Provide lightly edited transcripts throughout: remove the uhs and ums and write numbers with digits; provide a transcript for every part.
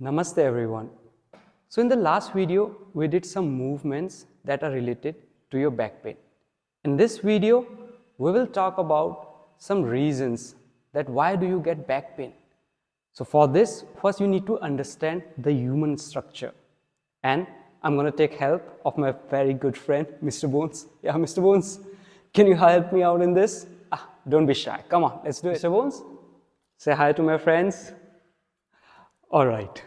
Namaste everyone. So in the last video, we did some movements that are related to your back pain. In this video, we will talk about some reasons that why do you get back pain. So for this, first you need to understand the human structure. And I'm going to take help of my very good friend, Mr. Bones. Yeah, Mr. Bones, can you help me out in this? Don't be shy. Come on, let's do it. Mr. Bones, say hi to my friends. All right.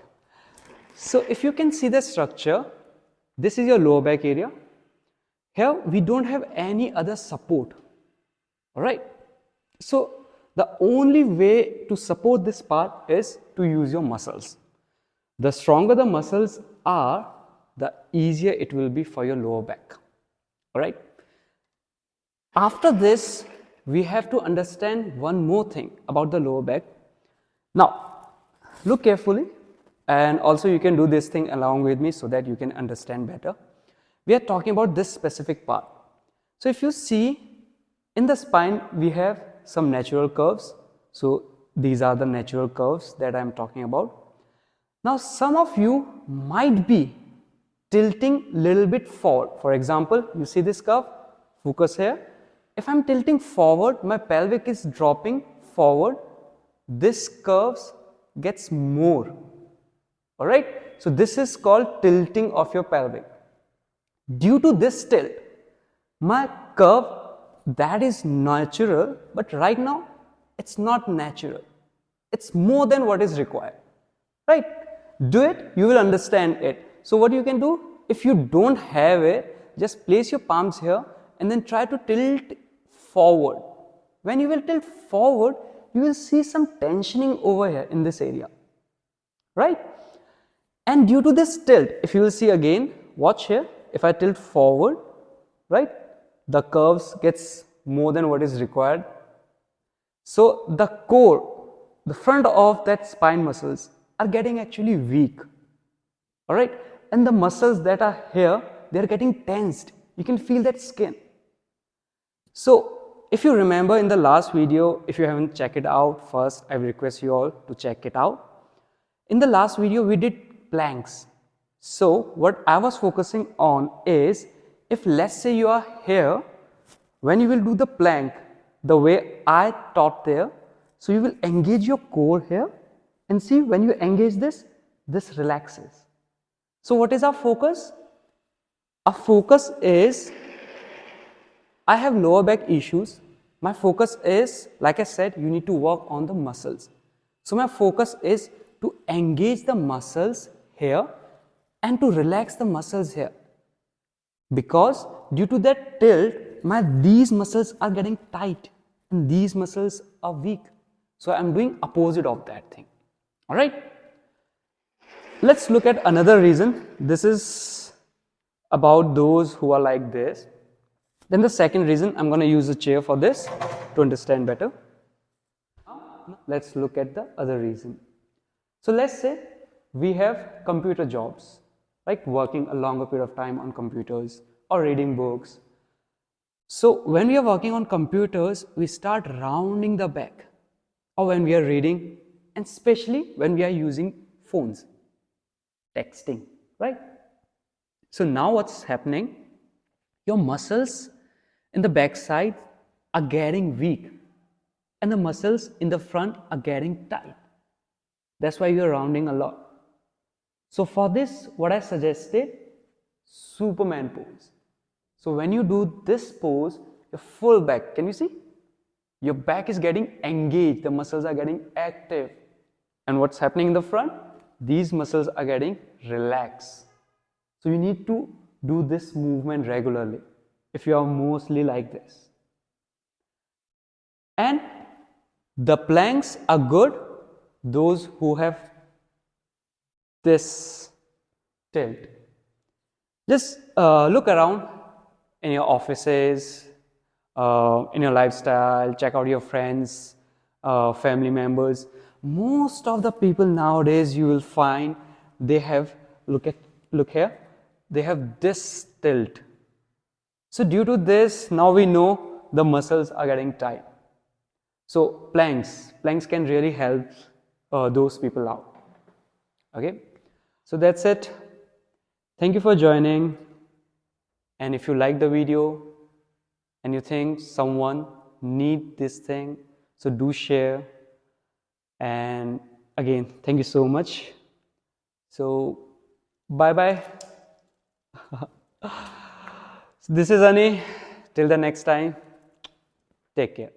So if you can see the structure, this is your lower back area. Here we don't have any other support. All right. So the only way to support this part is to use your muscles. The stronger the muscles are, the easier it will be for your lower back. All right. After this, we have to understand one more thing about the lower back. Now, look carefully, and also you can do this thing along with me so that you can understand better. We are talking about this specific part. So if you see in the spine, we have some natural curves. So these are the natural curves that I am talking about. Now some of you might be tilting a little bit forward. For example, you see this curve, focus here. If I'm tilting forward, my pelvic is dropping forward. This curve gets more. All right. So this is called tilting of your pelvic. Due to this tilt, my curve that is natural, but right now it's not natural. It's more than what is required. Right? Do it, you will understand it. So what you can do, if you don't have it, just place your palms here and then try to tilt forward. When you will tilt forward, you will see some tensioning over here in this area. Right? And due to this tilt, if you will see again, watch here, if I tilt forward, right, the curves gets more than what is required. So the core, the front of that spine muscles are getting actually weak. All right. And the muscles that are here, they are getting tensed. You can feel that skin. So if you remember in the last video, if you haven't checked it out first, I request you all to check it out. In the last video, we did planks. So what I was focusing on is, if let's say you are here, when you will do the plank, the way I taught there, so you will engage your core here and see when you engage this, this relaxes. So what is our focus? Our focus is, I have lower back issues. My focus is, like I said, you need to work on the muscles. So my focus is to engage the muscles here and to relax the muscles here. Because due to that tilt, these muscles are getting tight and these muscles are weak. So I'm doing opposite of that thing. All right. Let's look at another reason. This is about those who are like this. Then the second reason, I'm going to use a chair for this to understand better. Let's look at the other reason. So let's say we have computer jobs, like working a longer period of time on computers or reading books. So when we are working on computers, we start rounding the back, or when we are reading, and especially when we are using phones, texting, right? So now what's happening? Your muscles in the back side are getting weak and the muscles in the front are getting tight. That's why you're rounding a lot. So for this, what I suggested, Superman pose. So when you do this pose, your full back, can you see? Your back is getting engaged, the muscles are getting active. And what's happening in the front? These muscles are getting relaxed. So you need to do this movement regularly if you are mostly like this. And the planks are good, those who have this tilt. Just look around in your offices, in your lifestyle, check out your friends, family members. Most of the people nowadays, you will find they have, look here, they have this tilt. So due to this, now we know the muscles are getting tight. So planks can really help those people out. Okay, so that's it. Thank you for joining. And if you like the video and you think someone need this thing, so do share. And again, thank you so much. So bye bye. So this is Ani. Till the next time, take care.